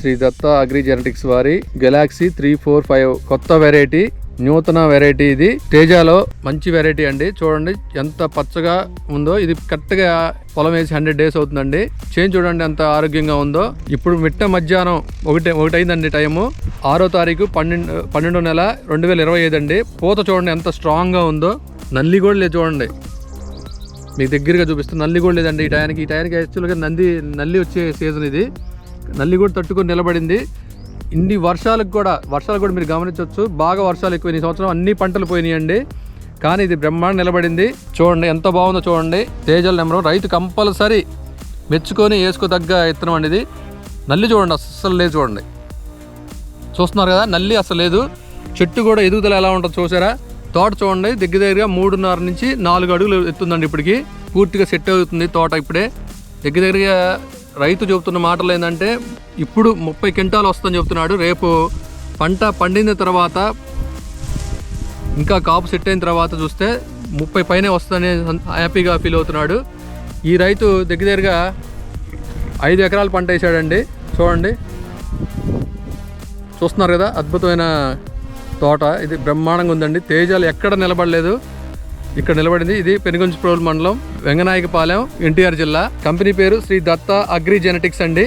శ్రీ దత్త agri genetics వారి Galaxy 345 కొత్త variety, నూతన వెరైటీ. ఇది తేజాలో మంచి వెరైటీ అండి. చూడండి ఎంత పచ్చగా ఉందో. ఇది కరెక్ట్ గా పొలం వేసి 100 days అవుతుందండి. చేను చూడండి ఎంత ఆరోగ్యంగా ఉందో. ఇప్పుడు మిట్ట మధ్యాహ్నం ఒకటి అయిందండి టైము. 6వ తారీఖు 12వ నెల 2025 అండి. పూత చూడండి ఎంత స్ట్రాంగ్ గా ఉందో. నల్లి కూడా లేదు చూడండి, మీకు దగ్గరగా చూపిస్తుంది. నల్లి కూడా లేదండి ఈ టయానికి యాక్చువల్గా నల్లి వచ్చే సీజన్ ఇది. నల్లి కూడా తట్టుకొని నిలబడింది. ఇన్ని వర్షాలు కూడా మీరు గమనించవచ్చు. బాగా వర్షాలు ఎక్కువ ఈ సంవత్సరం, అన్ని పంటలు పోయినాయండి. కానీ ఇది బ్రహ్మాండం నిలబడింది. చూడండి ఎంత బాగుందో చూడండి. తేజల్ నెంబర్ రైతు కంపల్సరీ మెచ్చుకొని వేసుకోదగ్గ విత్తనం అండి ఇది. నల్లి చూడండి అస్సలు లేదు, చూడండి చూస్తున్నారు కదా, నల్లి అసలు లేదు. చెట్టు కూడా ఎదుగుదల ఎలా ఉంటుందో చూసారా. తోట చూడండి దగ్గరగా 3.5 నుంచి 4 అడుగులు ఎత్తుందండి. ఇప్పటికి పూర్తిగా సెట్ అవుతుంది తోట. ఇప్పుడే దగ్గరగా రైతు చెబుతున్న మాటలు ఏంటంటే ఇప్పుడు 30 క్వింటాలు వస్తుందని చెబుతున్నాడు. రేపు పంట పండిన తర్వాత ఇంకా కాపు సెట్ అయిన తర్వాత చూస్తే 30 పైనే వస్తుందని హ్యాపీగా ఫీల్ అవుతున్నాడు. ఈ రైతు దగ్గరగా 5 ఎకరాల పంట వేసాడండి. చూడండి చూస్తున్నారు కదా, అద్భుతమైన తోట. ఇది బ్రహ్మాండంగా ఉందండి. తేజాలు ఎక్కడ నిలబడలేదు, ఇక్కడ నిలబడింది. ఇది పెనుగంచిప్రోలు మండలం, వెంగనాయకపాలెం, ఎన్టీఆర్ జిల్లా. కంపెనీ పేరు శ్రీ దత్త అగ్రి జెనెటిక్స్ అండి.